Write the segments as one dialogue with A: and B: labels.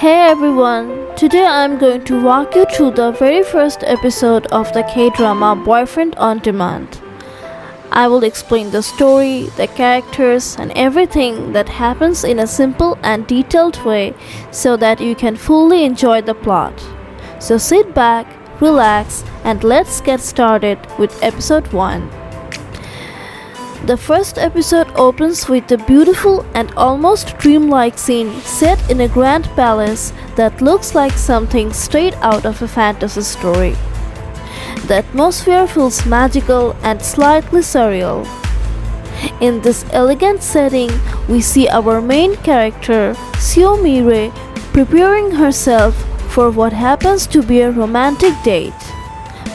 A: Hey everyone, today I'm going to walk you through the very first episode of the K-drama Boyfriend on Demand. I will explain the story, the characters, and everything that happens in a simple and detailed way so that you can fully enjoy the plot. So sit back, relax, and let's get started with episode 1. The first episode opens with a beautiful and almost dreamlike scene set in a grand palace that looks like something straight out of a fantasy story. The atmosphere feels magical and slightly surreal. In this elegant setting, we see our main character, Mira, preparing herself for what happens to be a romantic date.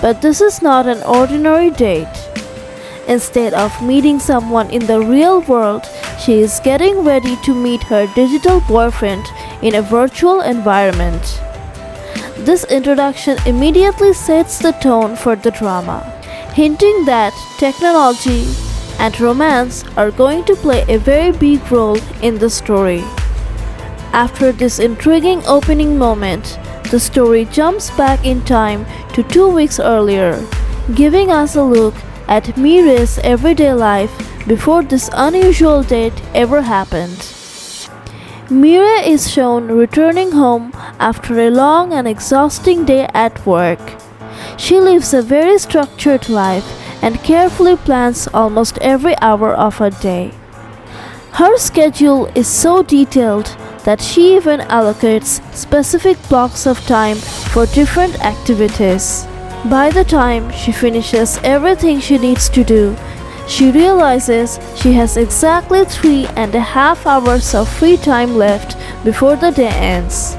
A: But this is not an ordinary date. Instead of meeting someone in the real world, she is getting ready to meet her digital boyfriend in a virtual environment. This introduction immediately sets the tone for the drama, hinting that technology and romance are going to play a very big role in the story. After this intriguing opening moment, the story jumps back in time to 2 weeks earlier, giving us a look at Mira's everyday life before this unusual date ever happened. Mira is shown returning home after a long and exhausting day at work. She lives a very structured life and carefully plans almost every hour of her day. Her schedule is so detailed that she even allocates specific blocks of time for different activities. By the time she finishes everything she needs to do, she realizes she has exactly 3.5 hours of free time left before the day ends.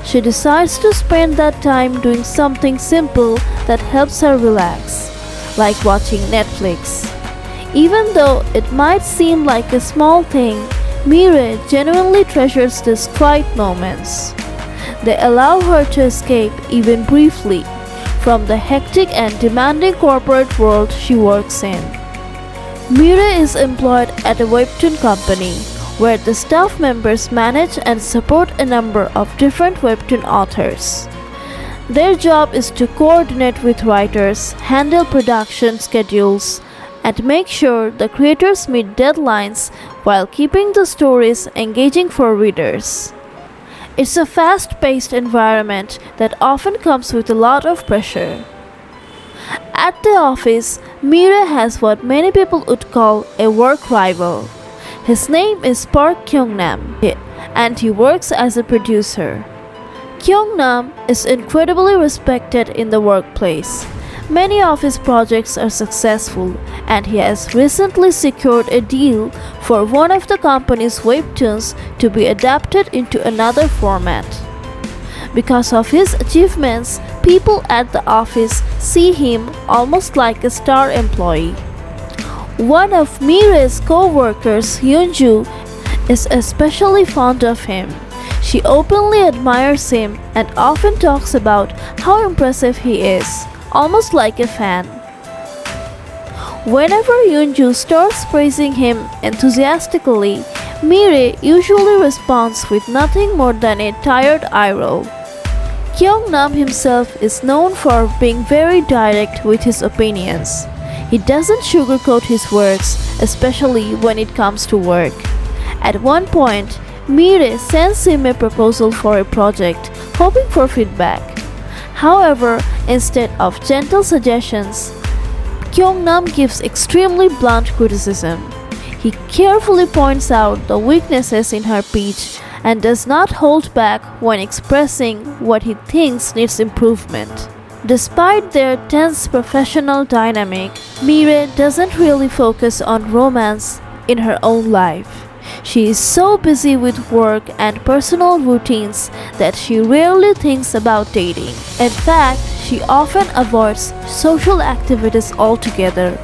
A: She decides to spend that time doing something simple that helps her relax, like watching Netflix. Even though it might seem like a small thing, Mira genuinely treasures these quiet moments. They allow her to escape, even briefly, from the hectic and demanding corporate world she works in. Mira is employed at a webtoon company, where the staff members manage and support a number of different webtoon authors. Their job is to coordinate with writers, handle production schedules, and make sure the creators meet deadlines while keeping the stories engaging for readers. It's a fast-paced environment that often comes with a lot of pressure. At the office, Mira has what many people would call a work rival. His name is Park Kyung-nam, and he works as a producer. Kyung-nam is incredibly respected in the workplace. Many of his projects are successful, and he has recently secured a deal for one of the company's webtoons to be adapted into another format. Because of his achievements, people at the office see him almost like a star employee. One of Mira's co-workers, Yoonju, is especially fond of him. She openly admires him and often talks about how impressive he is, almost like a fan. Whenever Yoonju starts praising him enthusiastically, Mira usually responds with nothing more than a tired eye roll. Kyung-nam himself is known for being very direct with his opinions. He doesn't sugarcoat his words, especially when it comes to work. At one point, Mira sends him a proposal for a project, hoping for feedback. However, instead of gentle suggestions, Kyung-nam gives extremely blunt criticism. He carefully points out the weaknesses in her pitch and does not hold back when expressing what he thinks needs improvement. Despite their tense professional dynamic, Mira doesn't really focus on romance in her own life. She is so busy with work and personal routines that she rarely thinks about dating. In fact, she often avoids social activities altogether.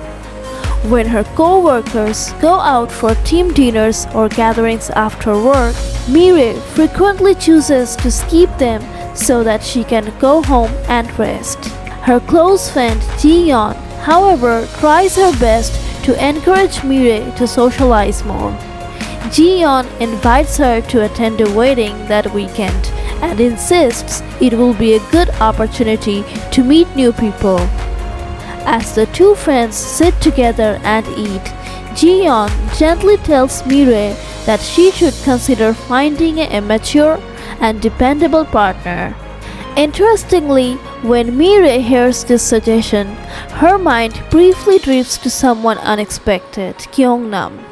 A: When her co-workers go out for team dinners or gatherings after work, Mira frequently chooses to skip them so that she can go home and rest. Her close friend Ji-yeon, however, tries her best to encourage Mira to socialize more. Ji-yeon invites her to attend a wedding that weekend and insists it will be a good opportunity to meet new people. As the two friends sit together and eat, Ji-yeon gently tells Mira that she should consider finding a mature and dependable partner. Interestingly, when Mira hears this suggestion, her mind briefly drifts to someone unexpected, Kyung-nam.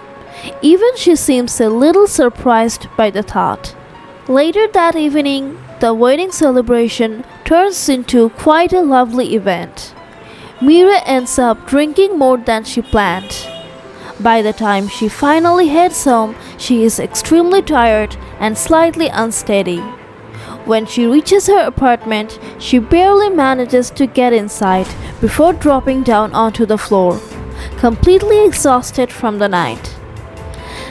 A: Even she seems a little surprised by the thought. Later that evening, the wedding celebration turns into quite a lovely event. Mira ends up drinking more than she planned. By the time she finally heads home, she is extremely tired and slightly unsteady. When she reaches her apartment, she barely manages to get inside before dropping down onto the floor, completely exhausted from the night.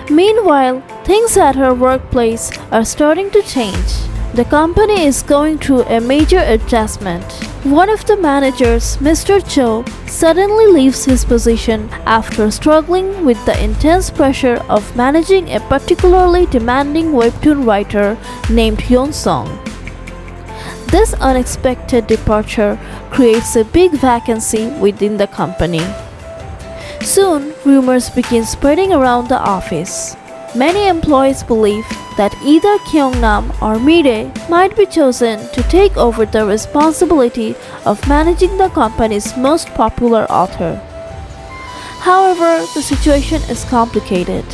A: Meanwhile, things at her workplace are starting to change. The company is going through a major adjustment. One of the managers, Mr. Cho, suddenly leaves his position after struggling with the intense pressure of managing a particularly demanding webtoon writer named Yeon-sung. This unexpected departure creates a big vacancy within the company. Soon, rumors begin spreading around the office. Many employees believe that either Kyung-nam or Mira might be chosen to take over the responsibility of managing the company's most popular author. However, the situation is complicated.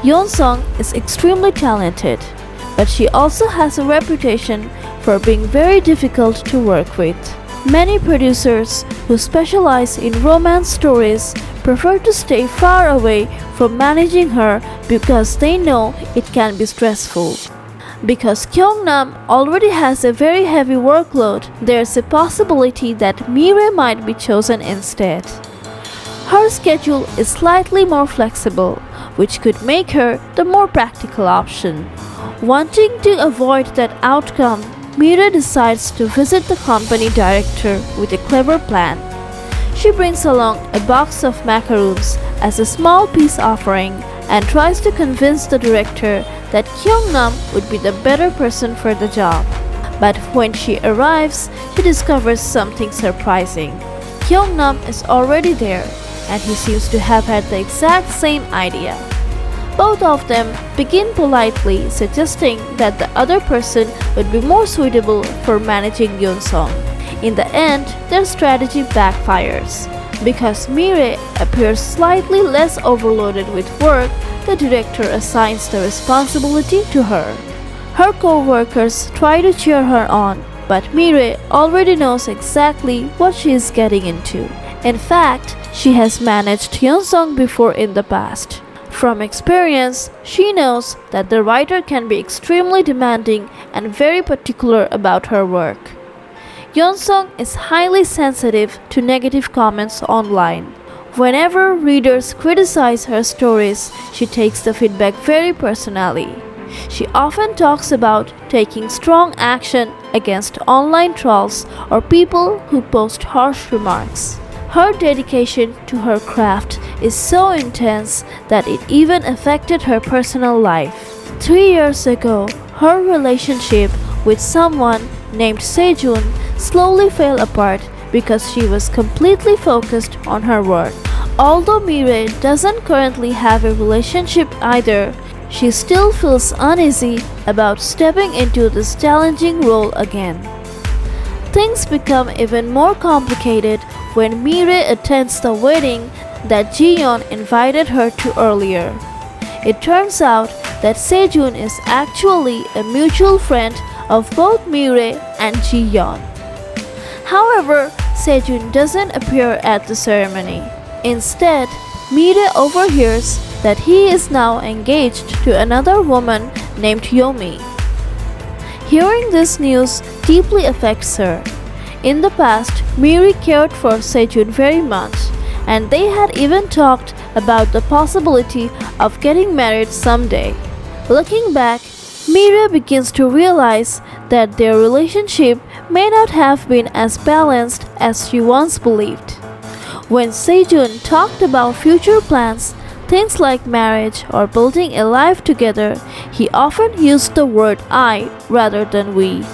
A: Yeon-sung is extremely talented, but she also has a reputation for being very difficult to work with. Many producers who specialize in romance stories prefer to stay far away from managing her because they know it can be stressful. Because Kyung-nam already has a very heavy workload, there's a possibility that Mira might be chosen instead. Her schedule is slightly more flexible, which could make her the more practical option. Wanting to avoid that outcome, Mira decides to visit the company director with a clever plan. She brings along a box of macaroons as a small peace offering and tries to convince the director that Kyung-nam would be the better person for the job. But when she arrives, she discovers something surprising. Kyung-nam is already there, and he seems to have had the exact same idea. Both of them begin politely suggesting that the other person would be more suitable for managing Yeon-sung. In the end, their strategy backfires. Because Mira appears slightly less overloaded with work, the director assigns the responsibility to her. Her co-workers try to cheer her on, but Mira already knows exactly what she is getting into. In fact, she has managed Yeon-sung before in the past. From experience, she knows that the writer can be extremely demanding and very particular about her work. Yeon-sung is highly sensitive to negative comments online. Whenever readers criticize her stories, she takes the feedback very personally. She often talks about taking strong action against online trolls or people who post harsh remarks. Her dedication to her craft is so intense that it even affected her personal life. 3 years ago, her relationship with someone named Sejun slowly fell apart because she was completely focused on her work. Although Mira doesn't currently have a relationship either, she still feels uneasy about stepping into this challenging role again. Things become even more complicated when Mira attends the wedding that Ji-yeon invited her to earlier. It turns out that Sejun is actually a mutual friend of both Mira and Ji-yeon. However, Sejun doesn't appear at the ceremony. Instead, Mira overhears that he is now engaged to another woman named Yomi. Hearing this news deeply affects her. In the past, Miri cared for Sejun very much, and they had even talked about the possibility of getting married someday. Looking back, Mira begins to realize that their relationship may not have been as balanced as she once believed. When Sejun talked about future plans, things like marriage or building a life together, he often used the word I rather than we.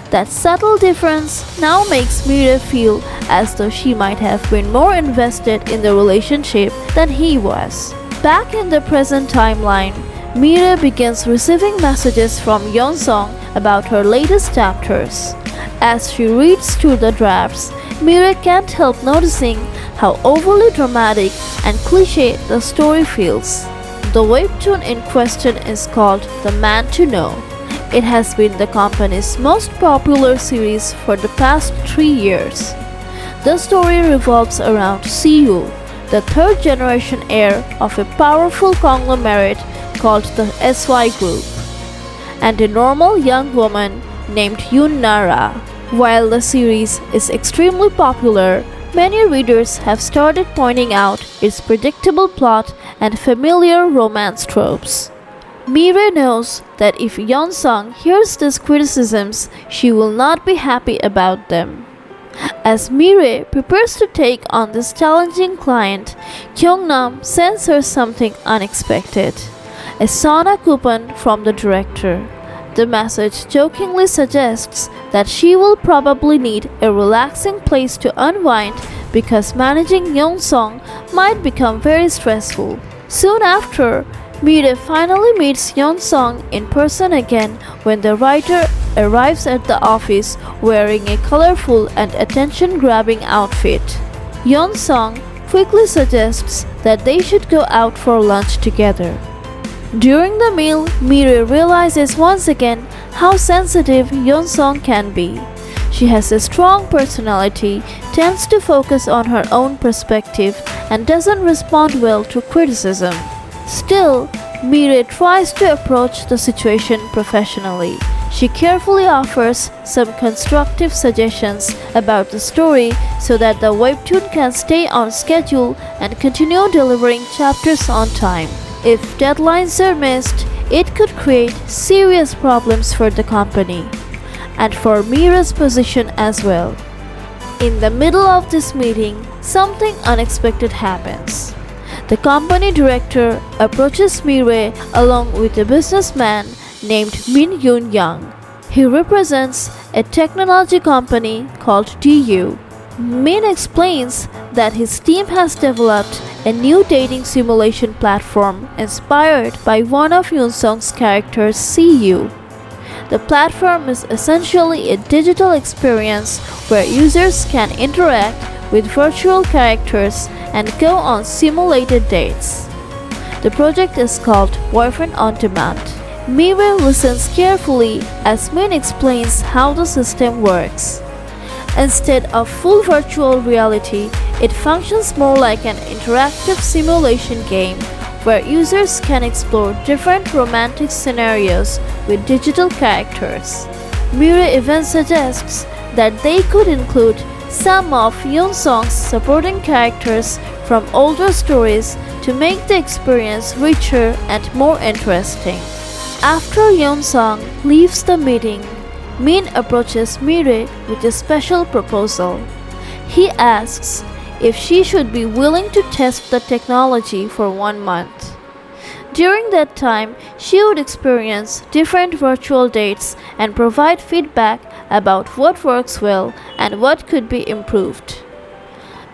A: That subtle difference now makes Mira feel as though she might have been more invested in the relationship than he was. Back in the present timeline, Mira begins receiving messages from Yeon-sung about her latest chapters. As she reads through the drafts, Mira can't help noticing how overly dramatic and cliché the story feels. The webtoon in question is called The Man to Know. It has been the company's most popular series for the past 3 years. The story revolves around Siyu, the third generation heir of a powerful conglomerate called the SY Group, and a normal young woman named Yoon Nara. While the series is extremely popular, many readers have started pointing out its predictable plot and familiar romance tropes. Mira knows that if Yeon-sung hears these criticisms, she will not be happy about them. As Mira prepares to take on this challenging client, Kyung-nam sends her something unexpected: a sauna coupon from the director. The message jokingly suggests that she will probably need a relaxing place to unwind because managing Yeon-sung might become very stressful. Soon after, Mira finally meets Yeon-sung in person again when the writer arrives at the office wearing a colorful and attention-grabbing outfit. Yeon-sung quickly suggests that they should go out for lunch together. During the meal, Mira realizes once again how sensitive Yeon-sung can be. She has a strong personality, tends to focus on her own perspective, and doesn't respond well to criticism. Still, Mira tries to approach the situation professionally. She carefully offers some constructive suggestions about the story so that the webtoon can stay on schedule and continue delivering chapters on time. If deadlines are missed, it could create serious problems for the company and for Mira's position as well. In the middle of this meeting, something unexpected happens. The company director approaches Mira along with a businessman named Min Yoon Young. He represents a technology company called DU. Min explains that his team has developed a new dating simulation platform inspired by one of Yoon-sung's characters, Siyu. The platform is essentially a digital experience where users can interact with virtual characters and go on simulated dates. The project is called Boyfriend on Demand. Mira listens carefully as Min explains how the system works. Instead of full virtual reality, it functions more like an interactive simulation game where users can explore different romantic scenarios with digital characters. Mira even suggests that they could include some of Yeon-sung's supporting characters from older stories to make the experience richer and more interesting. After Yeon-sung leaves the meeting, Min approaches Mira with a special proposal. He asks if she should be willing to test the technology for 1 month. During that time, she would experience different virtual dates and provide feedback about what works well and what could be improved.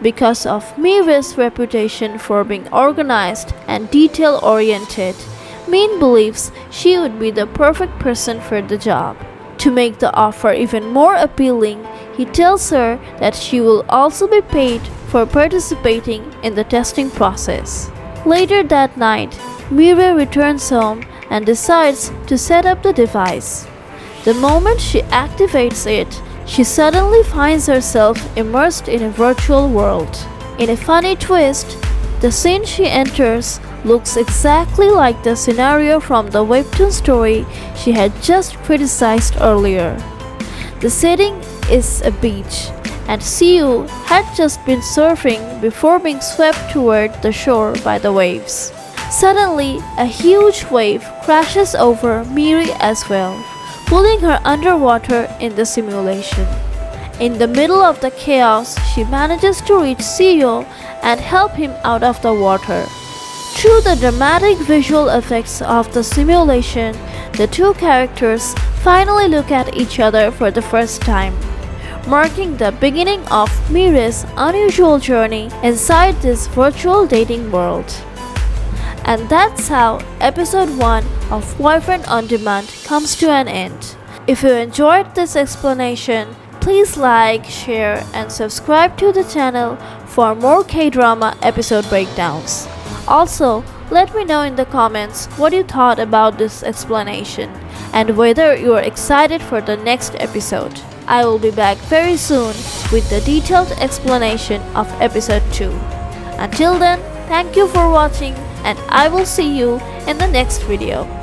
A: Because of Mira's reputation for being organized and detail-oriented, Min believes she would be the perfect person for the job. To make the offer even more appealing, he tells her that she will also be paid for participating in the testing process. Later that night, Mira returns home and decides to set up the device. The moment she activates it, she suddenly finds herself immersed in a virtual world. In a funny twist, the scene she enters looks exactly like the scenario from the webtoon story she had just criticized earlier. The setting is a beach, and Siyu had just been surfing before being swept toward the shore by the waves. Suddenly, a huge wave crashes over Miri as well, pulling her underwater in the simulation. In the middle of the chaos, she manages to reach Siyu and help him out of the water. Through the dramatic visual effects of the simulation, the two characters finally look at each other for the first time, marking the beginning of Mira's unusual journey inside this virtual dating world. And that's how episode 1 of Boyfriend on Demand comes to an end. If you enjoyed this explanation, please like, share, and subscribe to the channel for more K-drama episode breakdowns. Also, let me know in the comments what you thought about this explanation and whether you are excited for the next episode. I will be back very soon with the detailed explanation of episode 2. Until then, thank you for watching and I will see you in the next video.